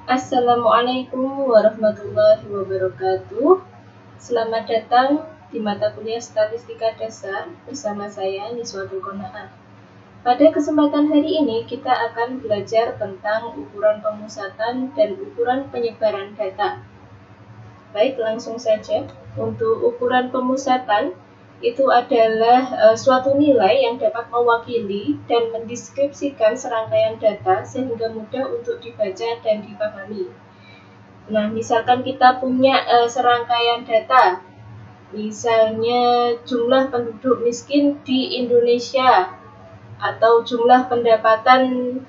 Assalamualaikum warahmatullahi wabarakatuh. Selamat datang di mata kuliah Statistika Dasar bersama saya Niswatul Qanaah. Pada kesempatan hari ini kita akan belajar tentang ukuran pemusatan dan ukuran penyebaran data. Baik, langsung saja. Untuk ukuran pemusatan itu adalah suatu nilai yang dapat mewakili dan mendeskripsikan serangkaian data sehingga mudah untuk dibaca dan dipahami. Nah, misalkan kita punya serangkaian data, misalnya jumlah penduduk miskin di Indonesia atau jumlah pendapatan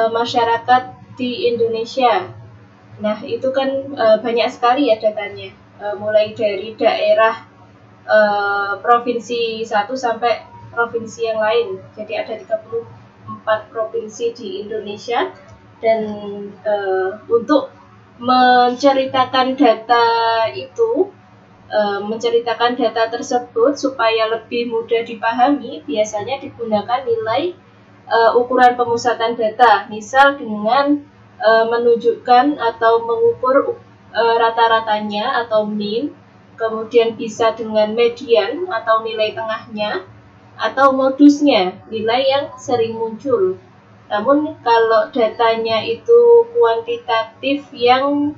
masyarakat di Indonesia. Nah, itu kan banyak sekali ya datanya, mulai dari daerah provinsi 1 sampai provinsi yang lain. Jadi ada 34 provinsi di Indonesia dan untuk menceritakan data itu, menceritakan data tersebut supaya lebih mudah dipahami, biasanya digunakan nilai ukuran pemusatan data, misal dengan menunjukkan atau mengukur rata-ratanya atau mean, kemudian bisa dengan median atau nilai tengahnya, atau modusnya, nilai yang sering muncul. Namun kalau datanya itu kuantitatif yang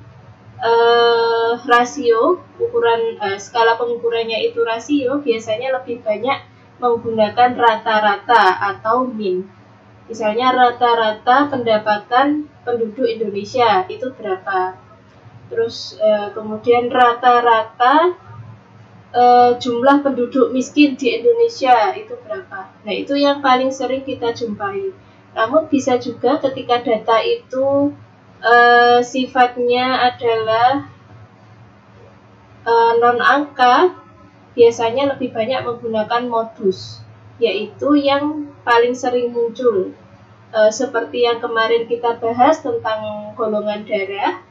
rasio, ukuran skala pengukurannya itu rasio, biasanya lebih banyak menggunakan rata-rata atau mean. Misalnya rata-rata pendapatan penduduk Indonesia itu berapa. Terus kemudian rata-rata jumlah penduduk miskin di Indonesia itu berapa. Nah, itu yang paling sering kita jumpai. Namun bisa juga ketika data itu sifatnya adalah non-angka, biasanya lebih banyak menggunakan modus, yaitu yang paling sering muncul. Seperti yang kemarin kita bahas tentang golongan darah.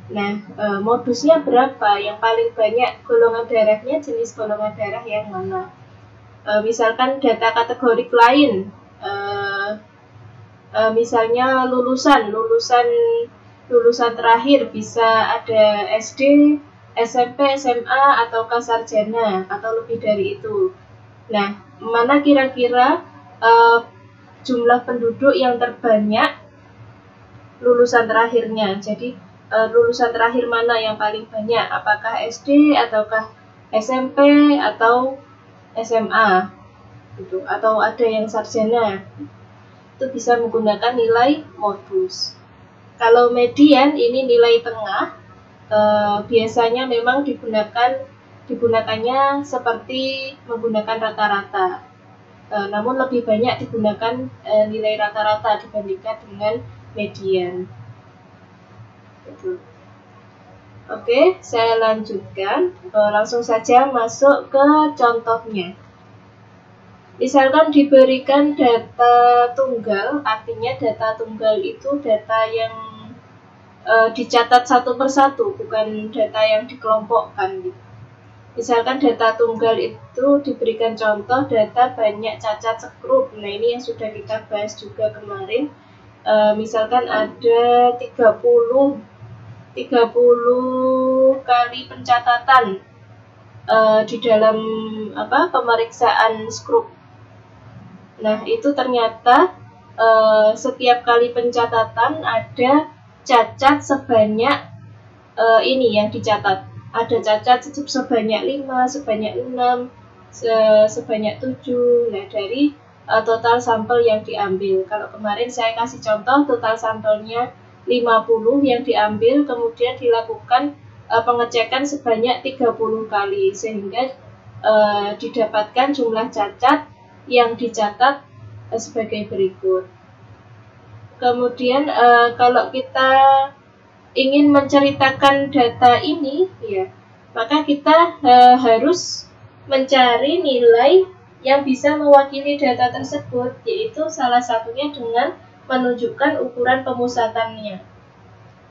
Nah, modusnya berapa? Yang paling banyak golongan darahnya, jenis golongan darah yang mana? Misalkan data kategorik lain, misalnya lulusan terakhir bisa ada SD, SMP, SMA, atau sarjana, atau lebih dari itu. Nah, mana kira-kira jumlah penduduk yang terbanyak lulusan terakhirnya? Jadi lulusan terakhir mana yang paling banyak? Apakah SD, ataukah SMP, atau SMA? Gitu. Atau ada yang sarjana? Itu bisa menggunakan nilai modus. Kalau median ini nilai tengah, biasanya memang digunakannya seperti menggunakan rata-rata. Namun lebih banyak digunakan nilai rata-rata dibandingkan dengan median. Oke, saya lanjutkan. Langsung saja masuk ke contohnya. Misalkan diberikan data tunggal, artinya data tunggal itu data yang dicatat satu persatu, bukan data yang dikelompokkan. Misalkan data tunggal itu diberikan contoh data banyak cacat sekrup. Nah, ini yang sudah kita bahas juga kemarin. Misalkan ada 30 kali pencatatan di dalam pemeriksaan skrup. Nah, itu ternyata setiap kali pencatatan ada cacat sebanyak ini yang dicatat. Ada cacat sebanyak 5, sebanyak 6, sebanyak 7. Nah, dari total sampel yang diambil. Kalau kemarin saya kasih contoh total sampelnya 50 yang diambil, kemudian dilakukan pengecekan sebanyak 30 kali, sehingga didapatkan jumlah cacat yang dicatat sebagai berikut. Kemudian kalau kita ingin menceritakan data ini, ya, maka kita harus mencari nilai yang bisa mewakili data tersebut, yaitu salah satunya dengan menunjukkan ukuran pemusatannya.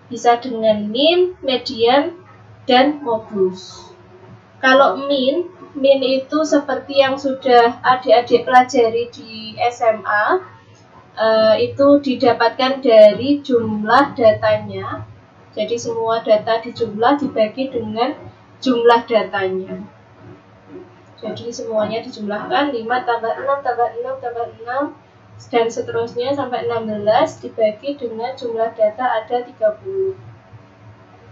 Bisa dengan mean, median, dan modus. Kalau mean itu seperti yang sudah adik-adik pelajari di SMA, itu didapatkan dari jumlah datanya. Jadi semua data dijumlah dibagi dengan jumlah datanya. Jadi semuanya dijumlahkan 5 tambah 6 tambah 6 tambah 6 dan seterusnya sampai 16 dibagi dengan jumlah data ada 30.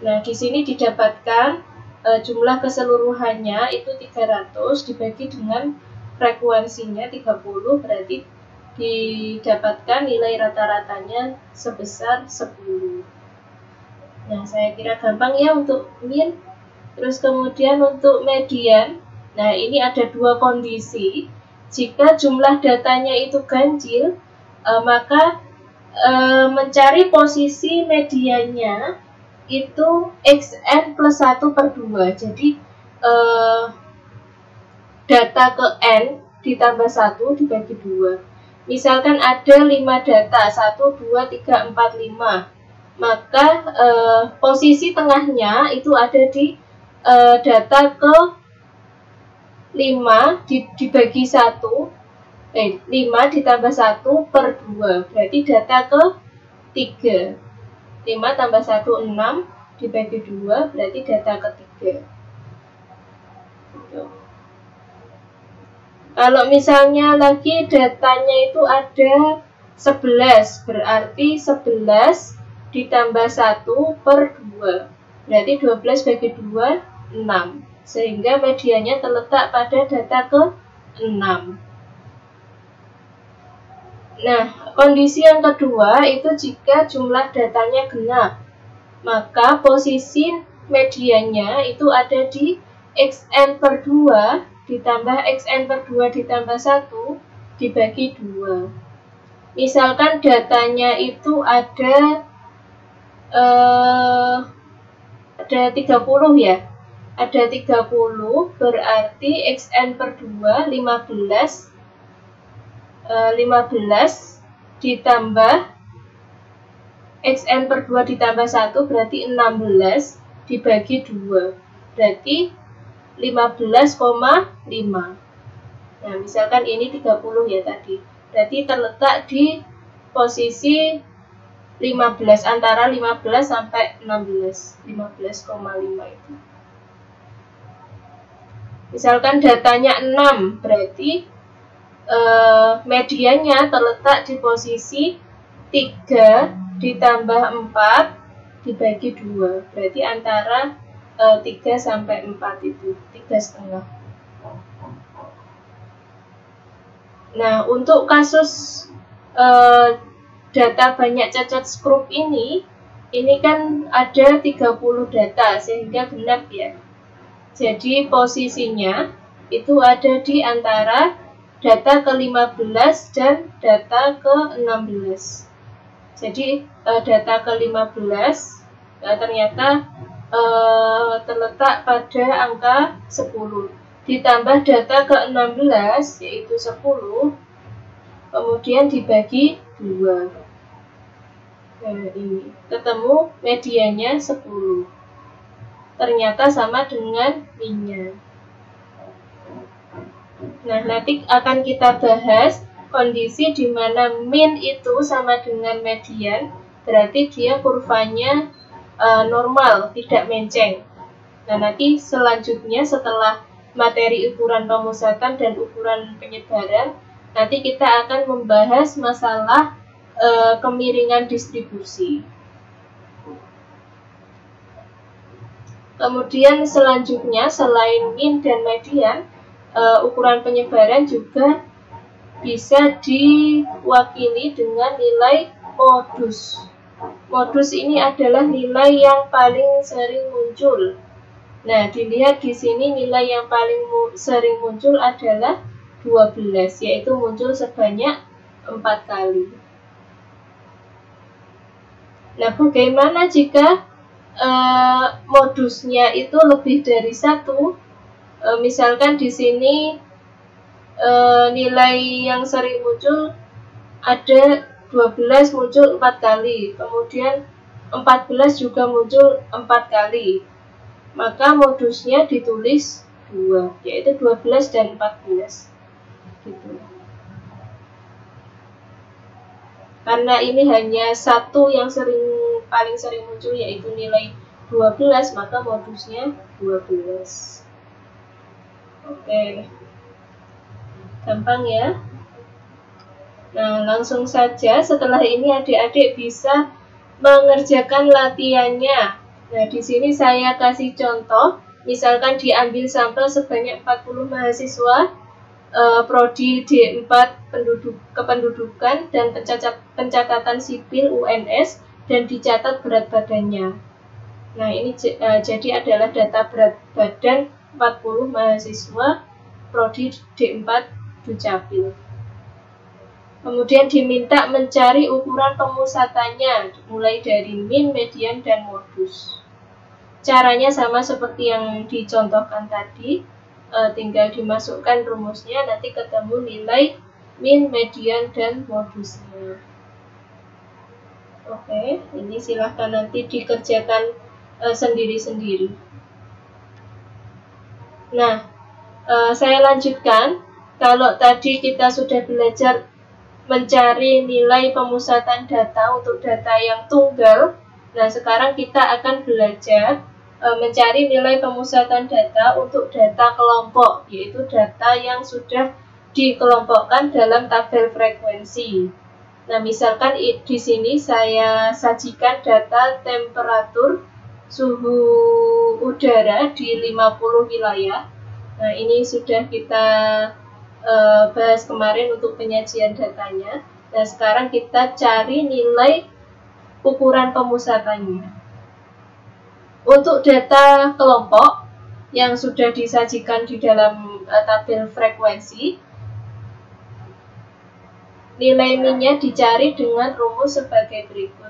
Nah, di sini didapatkan jumlah keseluruhannya itu 300 dibagi dengan frekuensinya 30, berarti didapatkan nilai rata-ratanya sebesar 10. Nah, saya kira gampang ya untuk min. Terus kemudian untuk median, nah ini ada dua kondisi. Jika jumlah datanya itu ganjil, maka mencari posisi mediannya itu xn plus 1/2. Jadi data ke n ditambah 1 dibagi 2. Misalkan ada 5 data, 1, 2, 3, 4, 5. Maka posisi tengahnya itu ada di data ke 5 dibagi 1, 5 ditambah 1/2, berarti data ke 3. 5 tambah 1, 6, dibagi 2, berarti data ke 3. Kalau misalnya lagi datanya itu ada 11, berarti 11 ditambah 1/2, berarti 12 bagi 2, 6. Sehingga mediannya terletak pada data ke 6. Nah, kondisi yang kedua itu jika jumlah datanya genap, maka posisi mediannya itu ada di xn/2 ditambah xn/2 ditambah 1 dibagi 2. Misalkan datanya itu ada 30 ya. Ada 30, berarti xn/2 15 ditambah xn/2 ditambah 1 berarti 16 dibagi 2. Berarti 15,5. Nah, misalkan ini 30 ya tadi. Berarti terletak di posisi 15, antara 15 sampai 16, 15,5 itu. Misalkan datanya 6, berarti mediannya terletak di posisi 3 ditambah 4 dibagi 2, berarti antara 3 sampai 4 itu, 3,5. Nah, untuk kasus data banyak cacat skrup ini kan ada 30 data sehingga genap ya. Jadi posisinya itu ada di antara data ke-15 dan data ke-16. Jadi data ke-15 ternyata terletak pada angka 10. Ditambah data ke-16 yaitu 10, kemudian dibagi 2. Nah, ini ketemu medianya 10. Ternyata sama dengan min-nya. Nah, nanti akan kita bahas kondisi di mana min itu sama dengan median, berarti dia kurvanya normal, tidak menceng. Nah, nanti selanjutnya setelah materi ukuran pemusatan dan ukuran penyebaran, nanti kita akan membahas masalah kemiringan distribusi. Kemudian selanjutnya selain min dan median, ukuran penyebaran juga bisa diwakili dengan nilai modus. Modus ini adalah nilai yang paling sering muncul. Nah, dilihat di sini nilai yang paling sering muncul adalah 12, yaitu muncul sebanyak 4 kali. Nah, bagaimana jika modusnya itu lebih dari 1? Misalkan di sini nilai yang sering muncul ada 12 muncul 4 kali, kemudian 14 juga muncul 4 kali. Maka modusnya ditulis 2, yaitu 12 dan 14. Gitu. Karena ini hanya satu yang paling sering muncul, yaitu nilai 12, maka modusnya 12. Oke, gampang ya. Nah, langsung saja setelah ini adik-adik bisa mengerjakan latihannya. Nah, di sini saya kasih contoh, misalkan diambil sampel sebanyak 40 mahasiswa Prodi D4 Kependudukan dan Pencatatan Sipil UNS dan dicatat berat badannya. Nah, ini jadi adalah data berat badan 40 mahasiswa Prodi D4 Dukcapil. Kemudian diminta mencari ukuran pemusatannya, mulai dari min, median, dan modus. Caranya sama seperti yang dicontohkan tadi, tinggal dimasukkan rumusnya, nanti ketemu nilai min, median, dan modusnya. Oke, ini silahkan nanti dikerjakan sendiri-sendiri. Nah, saya lanjutkan. Kalau tadi kita sudah belajar mencari nilai pemusatan data untuk data yang tunggal, nah sekarang kita akan belajar mencari nilai pemusatan data untuk data kelompok, yaitu data yang sudah dikelompokkan dalam tabel frekuensi. Nah, misalkan di sini saya sajikan data temperatur suhu udara di 50 wilayah. Nah, ini sudah kita bahas kemarin untuk penyajian datanya. Nah, sekarang kita cari nilai ukuran pemusatannya. Untuk data kelompok yang sudah disajikan di dalam tabel frekuensi, nilai min-nya dicari dengan rumus sebagai berikut.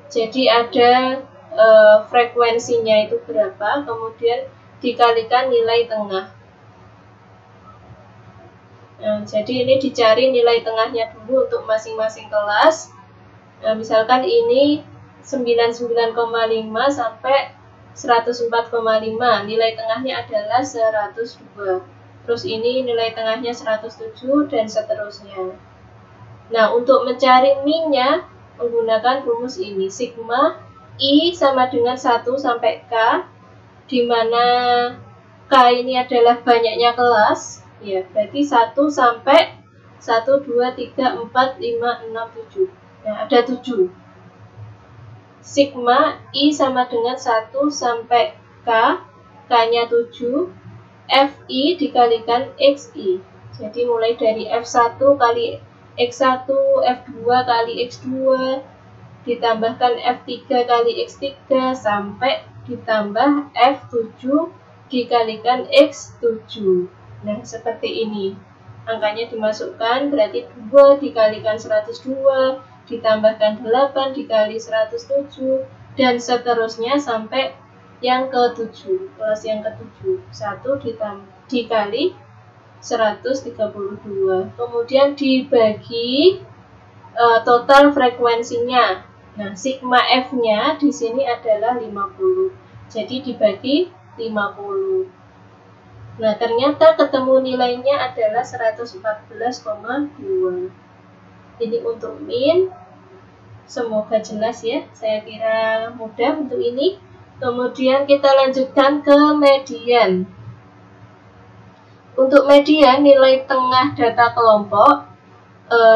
Jadi ada frekuensinya itu berapa, kemudian dikalikan nilai tengah. Nah, jadi ini dicari nilai tengahnya dulu untuk masing-masing kelas. Nah, misalkan ini 99,5 sampai 104,5. Nilai tengahnya adalah 102. Terus ini nilai tengahnya 107 dan seterusnya. Nah, untuk mencari min-nya menggunakan rumus ini. Sigma I sama dengan 1 sampai K, di mana K ini adalah banyaknya kelas. Ya, berarti 1 sampai 1, 2, 3, 4, 5, 6, 7. Nah, ada 7. Sigma I sama dengan 1 sampai K, K-nya 7, Fi dikalikan Xi. Jadi mulai dari F1 kali X1, F2 kali X2, ditambahkan F3 kali X3, sampai ditambah F7 dikalikan X7. Nah, seperti ini. Angkanya dimasukkan, berarti 2 dikalikan 102, ditambahkan 8 dikali 107, dan seterusnya sampai yang ke-7, kelas yang ke-7. 1 dikali 132. Kemudian dibagi total frekuensinya. Nah, sigma F-nya di sini adalah 50. Jadi dibagi 50. Nah, ternyata ketemu nilainya adalah 114,2. Ini untuk min. Semoga jelas ya. Saya kira mudah untuk ini. Kemudian kita lanjutkan ke median. Untuk median, nilai tengah data kelompok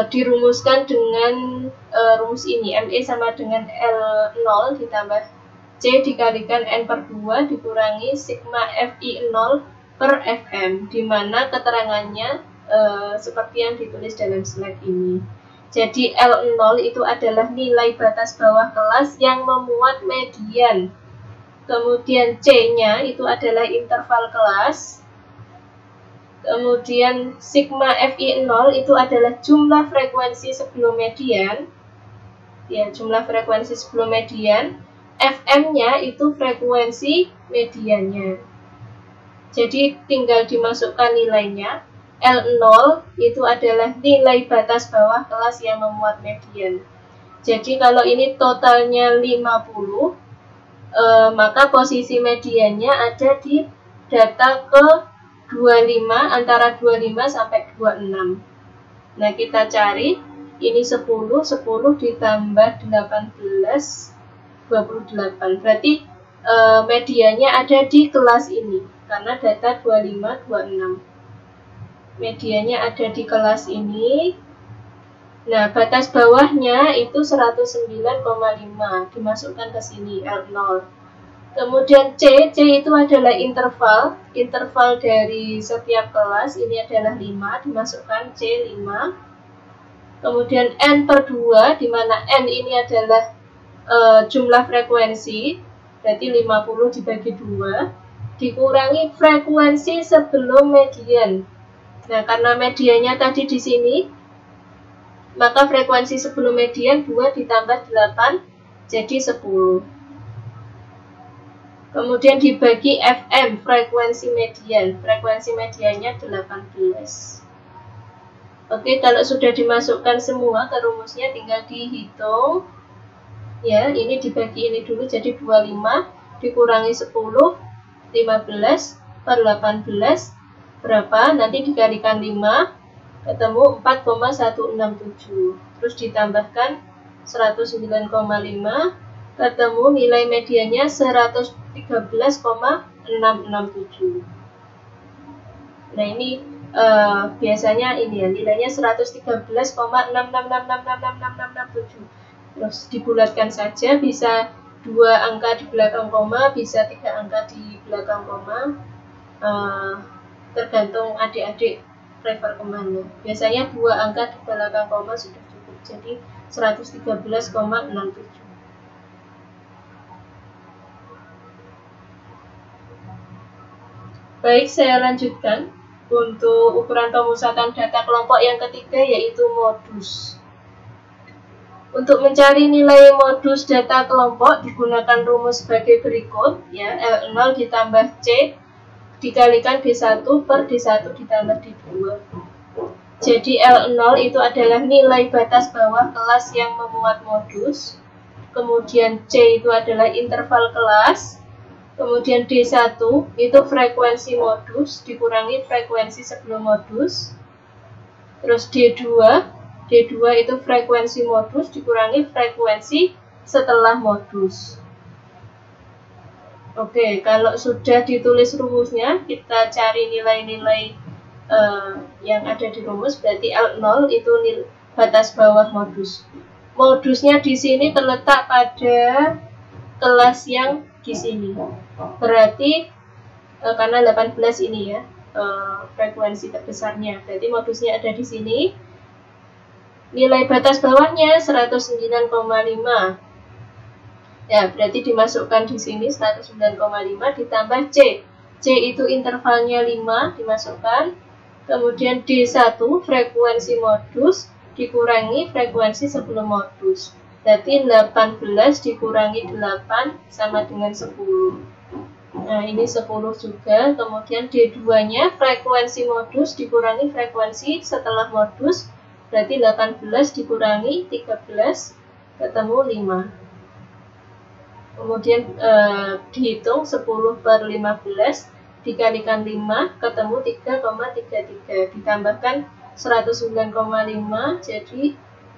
dirumuskan dengan rumus ini. ME sama dengan L0 ditambah C dikalikan N per 2 dikurangi sigma FI0 per FM, di mana keterangannya seperti yang ditulis dalam slide ini. Jadi L0 itu adalah nilai batas bawah kelas yang memuat median. Kemudian C-nya itu adalah interval kelas. Kemudian sigma FI0 itu adalah jumlah frekuensi sebelum median. Ya, jumlah frekuensi sebelum median. FM-nya itu frekuensi mediannya. Jadi tinggal dimasukkan nilainya. L0 itu adalah nilai batas bawah kelas yang memuat median. Jadi kalau ini totalnya 50, maka posisi mediannya ada di data ke 25, antara 25 sampai 26. Nah, kita cari Ini 10, 10 ditambah 18, 28. Berarti medianya ada di kelas ini, karena data 25, 26. Medianya ada di kelas ini. Nah, batas bawahnya itu 109,5, dimasukkan ke sini, L0. Kemudian C itu adalah interval dari setiap kelas, ini adalah 5, dimasukkan C 5. Kemudian N per 2, di mana N ini adalah jumlah frekuensi, berarti 50 dibagi 2, dikurangi frekuensi sebelum median. Nah, karena mediannya tadi di sini, maka frekuensi sebelum median 2 ditambah 8 jadi 10. Kemudian dibagi FM, frekuensi median. Frekuensi mediannya 18. Oke, kalau sudah dimasukkan semua ke rumusnya tinggal dihitung. Ya, ini dibagi ini dulu jadi 25 dikurangi 10, 15 per 18 berapa? Nanti dikalikan 5 ketemu 4,167. Terus ditambahkan 109,5 ketemu nilai mediannya 113,667. Nah, ini biasanya ini ya, nilainya 113,666666667. Terus dibulatkan saja, bisa 2 angka di belakang koma, bisa 3 angka di belakang koma, tergantung adik-adik prefer kemana. Biasanya 2 angka di belakang koma sudah cukup, jadi 113,67. Baik, saya lanjutkan untuk ukuran pemusatan data kelompok yang ketiga, yaitu modus. Untuk mencari nilai modus data kelompok digunakan rumus sebagai berikut, ya, L0 ditambah C dikalikan D1 per D1 ditambah D2. Jadi L0 itu adalah nilai batas bawah kelas yang memuat modus. Kemudian C itu adalah interval kelas. Kemudian D1 itu frekuensi modus dikurangi frekuensi sebelum modus. Terus D2 itu frekuensi modus dikurangi frekuensi setelah modus. Oke, kalau sudah ditulis rumusnya, kita cari nilai-nilai yang ada di rumus. Berarti L0 itu batas bawah modus. Modusnya di sini terletak pada kelas yang di sini. Berarti karena 18 ini ya frekuensi terbesarnya, berarti modusnya ada di sini. Nilai batas bawahnya 109,5. Ya, berarti dimasukkan di sini 109,5 ditambah C. C itu intervalnya 5 dimasukkan. Kemudian D1 frekuensi modus dikurangi frekuensi sebelum modus. Berarti 18 dikurangi 8 sama dengan 10. Nah, ini 10 juga. Kemudian D2-nya frekuensi modus dikurangi frekuensi setelah modus. Berarti 18 dikurangi 13 ketemu 5. Kemudian dihitung 10 per 15 dikalikan 5 ketemu 3,33. Ditambahkan 109,5 jadi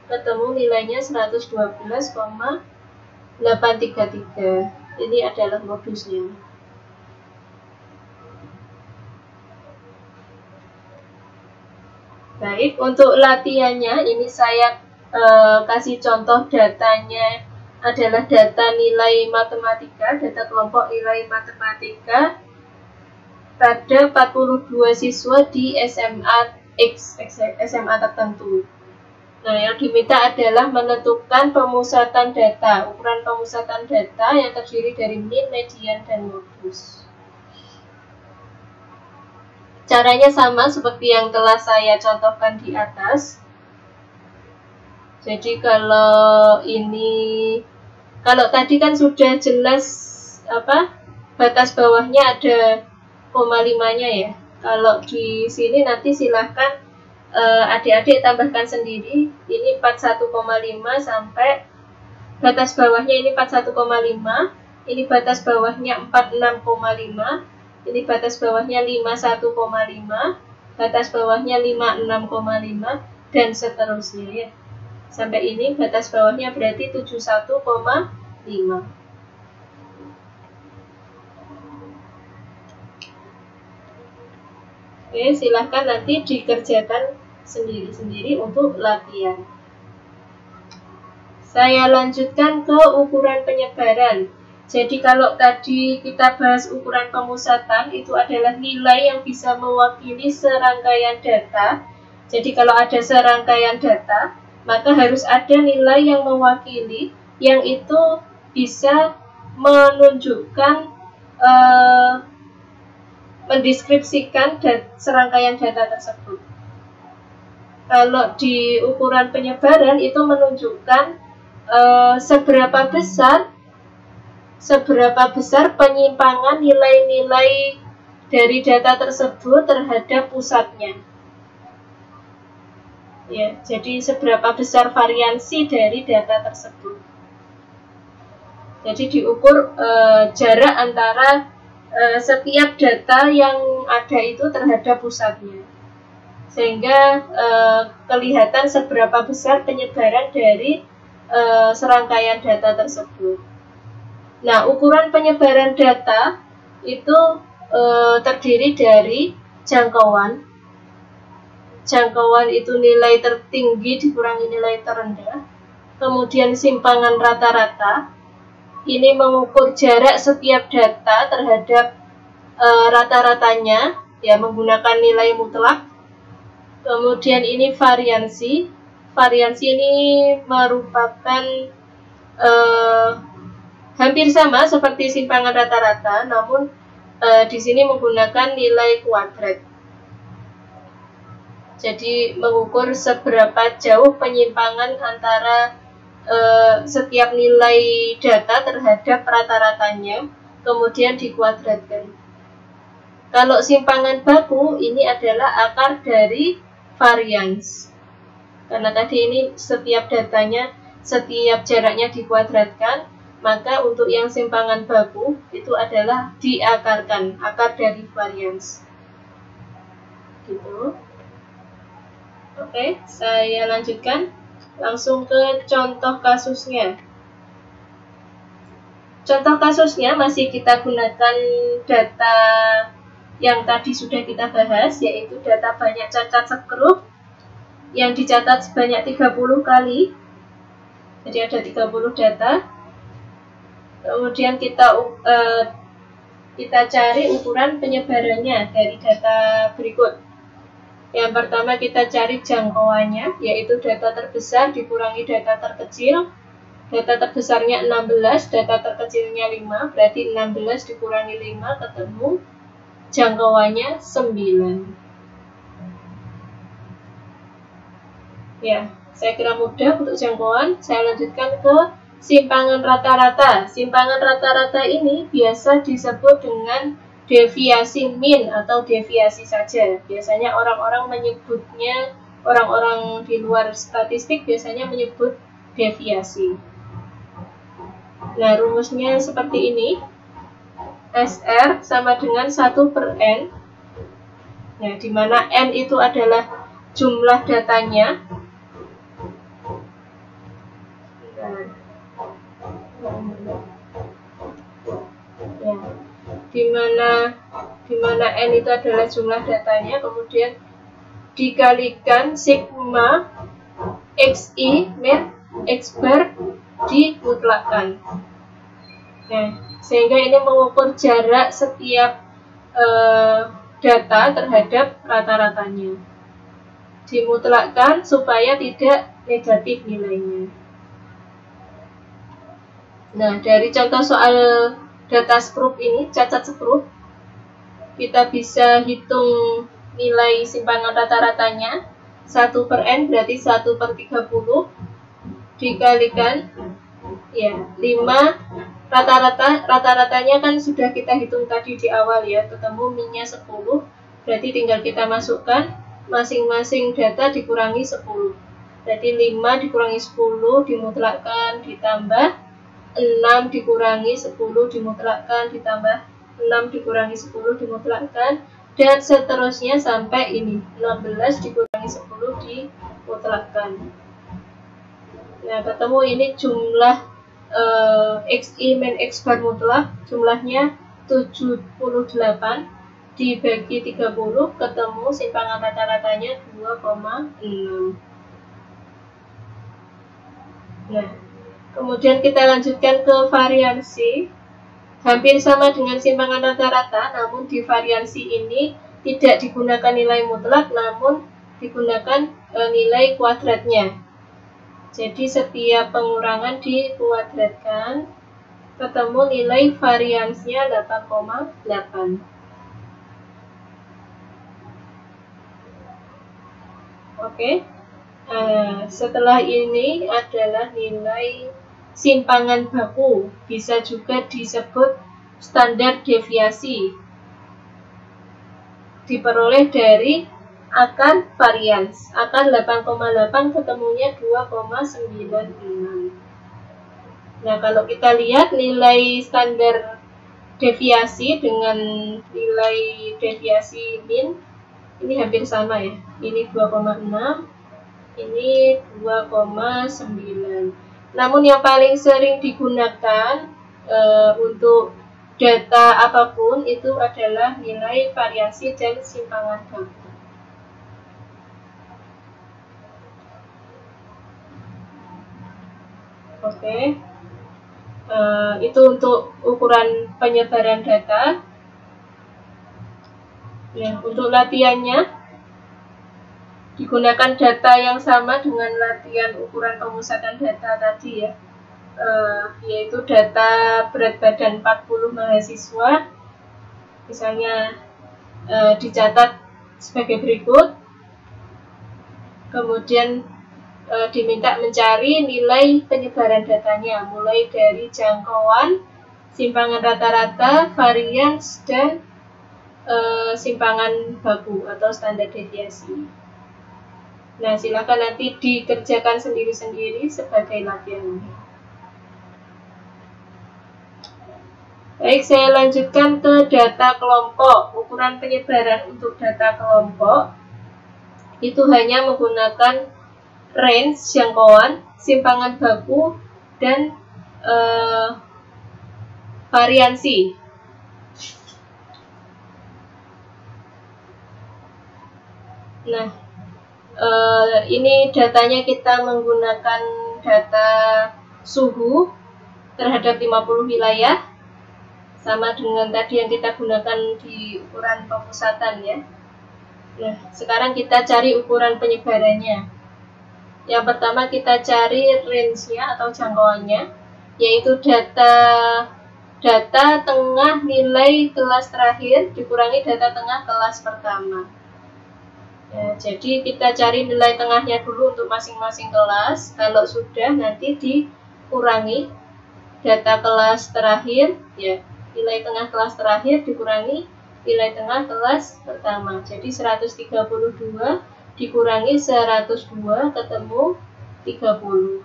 ketemu nilainya 112,833. Ini adalah modusnya. Baik, untuk latihannya ini saya kasih contoh datanya adalah data nilai matematika, data kelompok nilai matematika pada 42 siswa di SMA tertentu. Nah, yang diminta adalah menentukan pemusatan data, ukuran pemusatan data yang terdiri dari min, median, dan modus. Caranya sama seperti yang telah saya contohkan di atas. Jadi kalau tadi kan sudah jelas batas bawahnya ada koma 5-nya ya. Kalau di sini nanti silahkan adik-adik tambahkan sendiri. Ini 41,5 sampai batas bawahnya ini 41,5. Ini batas bawahnya 46,5. Ini batas bawahnya 51,5. Batas bawahnya 56,5 dan seterusnya ya. Sampai ini batas bawahnya berarti 71,5. Oke, silahkan nanti dikerjakan sendiri-sendiri untuk latihan. Saya lanjutkan ke ukuran penyebaran. Jadi kalau tadi kita bahas ukuran pemusatan, itu adalah nilai yang bisa mewakili serangkaian data. Jadi kalau ada serangkaian data, maka harus ada nilai yang mewakili, yang itu bisa menunjukkan, mendeskripsikan serangkaian data tersebut. Kalau di ukuran penyebaran itu menunjukkan seberapa besar penyimpangan nilai-nilai dari data tersebut terhadap pusatnya. Ya, jadi seberapa besar variansi dari data tersebut. Jadi diukur jarak antara setiap data yang ada itu terhadap pusatnya, sehingga kelihatan seberapa besar penyebaran dari serangkaian data tersebut. Nah, ukuran penyebaran data itu terdiri dari jangkauan. Jangkauan itu nilai tertinggi dikurangi nilai terendah. Kemudian simpangan rata-rata. Ini mengukur jarak setiap data terhadap rata-ratanya, ya, menggunakan nilai mutlak. Kemudian ini variansi. Variansi ini merupakan hampir sama seperti simpangan rata-rata, namun di sini menggunakan nilai kuadrat. Jadi mengukur seberapa jauh penyimpangan antara setiap nilai data terhadap rata-ratanya, kemudian dikuadratkan. Kalau simpangan baku, ini adalah akar dari varians. Karena tadi ini setiap datanya, setiap jaraknya dikuadratkan, maka untuk yang simpangan baku itu adalah diakarkan, akar dari varians. Gitu. Oke, saya lanjutkan langsung ke contoh kasusnya. Contoh kasusnya masih kita gunakan data yang tadi sudah kita bahas, yaitu data banyak cacat sekrup yang dicatat sebanyak 30 kali. Jadi ada 30 data. Kemudian kita cari ukuran penyebarannya dari data berikut. Yang pertama kita cari jangkauannya, yaitu data terbesar dikurangi data terkecil. Data terbesarnya 16, data terkecilnya 5, berarti 16 dikurangi 5 ketemu jangkauannya 9. Ya, saya kira mudah untuk jangkauan. Saya lanjutkan ke simpangan rata-rata. Simpangan rata-rata ini biasa disebut dengan deviasi min atau deviasi saja. Biasanya orang-orang menyebutnya, orang-orang di luar statistik biasanya menyebut deviasi. Nah, rumusnya seperti ini. SR sama dengan 1/N. Nah, di mana N itu adalah jumlah datanya. Di mana N itu adalah jumlah datanya, kemudian dikalikan sigma XI min X bar dimutlakkan. Nah, sehingga ini mengukur jarak setiap data terhadap rata-ratanya. Dimutlakkan supaya tidak negatif nilainya. Nah, dari contoh soal data skrup ini, cacat skrup, kita bisa hitung nilai simpangan rata-ratanya. 1/N berarti 1/30 dikalikan ya 5. Rata-ratanya kan sudah kita hitung tadi di awal ya, ketemu minnya 10, berarti tinggal kita masukkan masing-masing data dikurangi 10. Berarti 5 dikurangi 10 dimutlakkan ditambah 6 dikurangi 10 dimutlakkan ditambah 6 dikurangi 10 dimutlakkan, dan seterusnya sampai ini 16 dikurangi 10 dimutlakkan. Nah, ketemu ini jumlah XI min X bar mutlak, jumlahnya 78 dibagi 30, ketemu simpangan rata-ratanya 2,6. Nah, kemudian kita lanjutkan ke variansi. Hampir sama dengan simpangan rata-rata, namun di variansi ini tidak digunakan nilai mutlak, namun digunakan nilai kuadratnya. Jadi setiap pengurangan dikuadratkan, ketemu nilai variansnya 8,8. Oke. Setelah ini adalah nilai simpangan baku, bisa juga disebut standar deviasi, diperoleh dari akar varians. Akar 8,8 ketemunya 2,96. Nah, kalau kita lihat nilai standar deviasi dengan nilai deviasi min, ini hampir sama ya. Ini 2,6, ini 2,9. Namun yang paling sering digunakan untuk data apapun itu adalah nilai variansi dan simpangan baku. Oke. Itu untuk ukuran penyebaran data. Ya, untuk latihannya digunakan data yang sama dengan latihan ukuran pemusatan data tadi ya, yaitu data berat badan 40 mahasiswa. Misalnya dicatat sebagai berikut, kemudian diminta mencari nilai penyebaran datanya, mulai dari jangkauan, simpangan rata-rata, varians, dan simpangan baku atau standar deviasi. Nah, silakan nanti dikerjakan sendiri-sendiri sebagai latihan. Baik, saya lanjutkan ke data kelompok. Ukuran penyebaran untuk data kelompok itu hanya menggunakan range jangkauan, simpangan baku, dan variansi. Nah, ini datanya kita menggunakan data suhu terhadap 50 wilayah, sama dengan tadi yang kita gunakan di ukuran pemusatan ya. Nah, sekarang kita cari ukuran penyebarannya. Yang pertama kita cari range-nya atau jangkauannya, yaitu data tengah nilai kelas terakhir dikurangi data tengah kelas pertama. Ya, jadi kita cari nilai tengahnya dulu untuk masing-masing kelas. Kalau sudah, nanti dikurangi data kelas terakhir, ya, nilai tengah kelas terakhir dikurangi nilai tengah kelas pertama. Jadi 132 dikurangi 102 ketemu 30.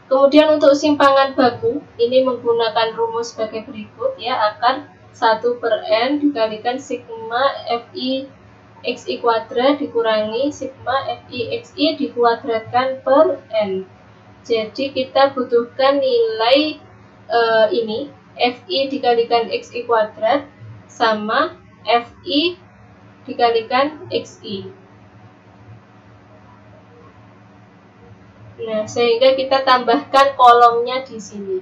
Kemudian untuk simpangan baku, ini menggunakan rumus sebagai berikut ya, akar 1/n dikalikan sigma fi xi kuadrat dikurangi sigma fi xi dikuadratkan per n. Jadi kita butuhkan nilai ini fi dikalikan xi kuadrat sama fi dikalikan xi. Nah, sehingga kita tambahkan kolomnya di sini.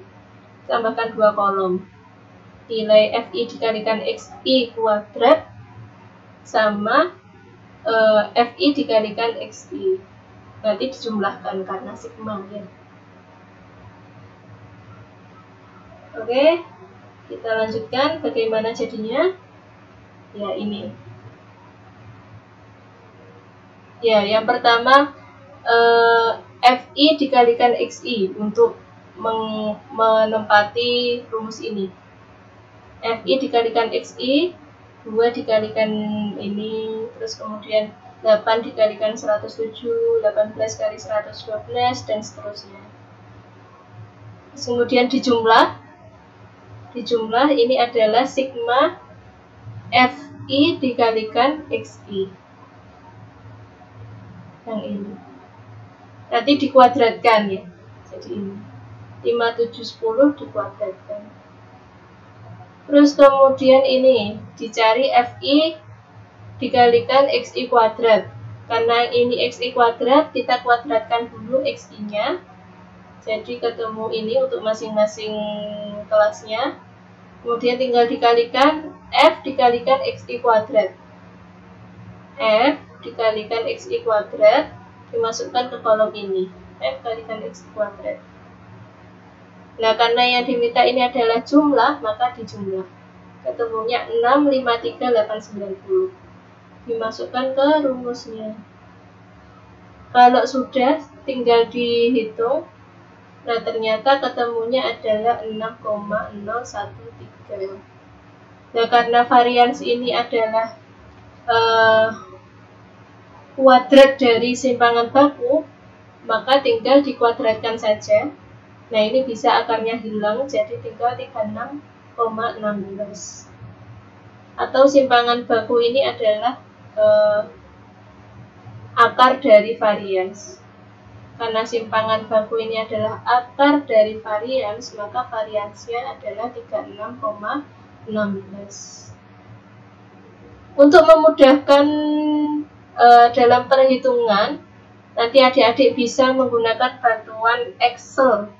Tambahkan 2 kolom. Nilai fi dikalikan xi kuadrat sama fi dikalikan xi. Nanti dijumlahkan karena sigma ya. Oke, kita lanjutkan bagaimana jadinya. Ya, ini. Ya, yang pertama fi dikalikan xi untuk menempati rumus ini. Fi dikalikan xi, 2 dikalikan ini, terus kemudian 8 dikalikan 107, 18 kali 112, dan seterusnya. Kemudian dijumlah ini adalah sigma fi dikalikan xi. Yang ini. Nanti dikuadratkan ya. Jadi ini 5, 7, 10 dikuadratkan. Terus kemudian ini dicari FI dikalikan XI kuadrat. Karena ini XI kuadrat, kita kuadratkan dulu XI-nya. Jadi ketemu ini untuk masing-masing kelasnya. Kemudian tinggal dikalikan F dikalikan XI kuadrat. F dikalikan XI kuadrat dimasukkan ke kolom ini. F kalikan XI kuadrat. Nah, karena yang diminta ini adalah jumlah, maka dijumlah. Ketemunya 6, 5, 3, 8, 90. Dimasukkan ke rumusnya. Kalau sudah, tinggal dihitung. Nah, ternyata ketemunya adalah 6,013. Nah, karena varians ini adalah kuadrat dari simpangan baku, maka tinggal dikuadratkan saja. Nah, ini bisa akarnya hilang, jadi tinggal 36,16. Atau simpangan baku ini adalah akar dari varians. Karena simpangan baku ini adalah akar dari varians, maka variansnya adalah 36,16. Untuk memudahkan dalam perhitungan, nanti adik-adik bisa menggunakan bantuan Excel.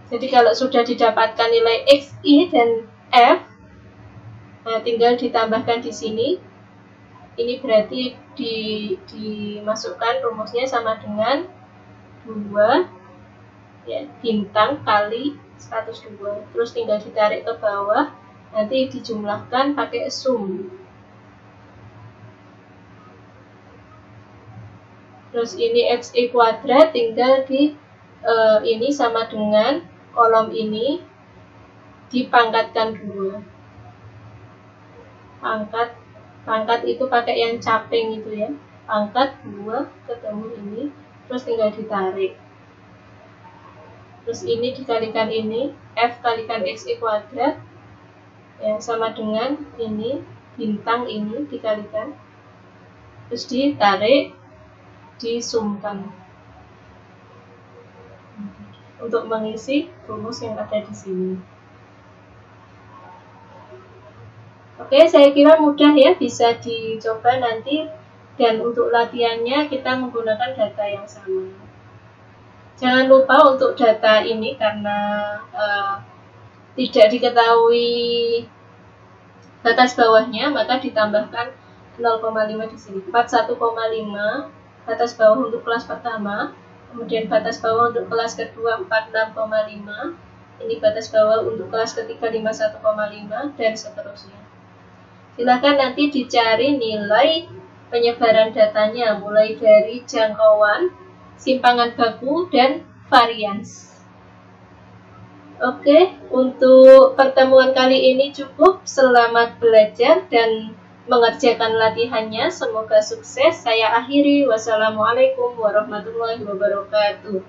Jadi kalau sudah didapatkan nilai XI dan F, nah tinggal ditambahkan di sini. Ini berarti dimasukkan rumusnya sama dengan 2 ya, bintang kali 102. Terus tinggal ditarik ke bawah, nanti dijumlahkan pakai sum. Terus ini XI kuadrat tinggal ini sama dengan kolom ini dipangkatkan 2. Pangkat itu pakai yang caping itu ya. Pangkat 2 ketemu ini, terus tinggal ditarik. Terus ini dikalikan ini, F kalikan XI kuadrat ya, sama dengan ini bintang ini dikalikan, terus ditarik, disumkan untuk mengisi rumus yang ada di sini. Oke, saya kira mudah ya, bisa dicoba nanti. Dan untuk latihannya kita menggunakan data yang sama. Jangan lupa untuk data ini karena tidak diketahui batas bawahnya, maka ditambahkan 0,5 di sini. 41,5 batas bawah untuk kelas pertama, kemudian batas bawah untuk kelas kedua 46,5, ini batas bawah untuk kelas ketiga 51,5, dan seterusnya. Silakan nanti dicari nilai penyebaran datanya mulai dari jangkauan, simpangan baku, dan varians. Oke, untuk pertemuan kali ini cukup. Selamat belajar dan mengerjakan latihannya. Semoga sukses. Saya akhiri. Wassalamualaikum warahmatullahi wabarakatuh.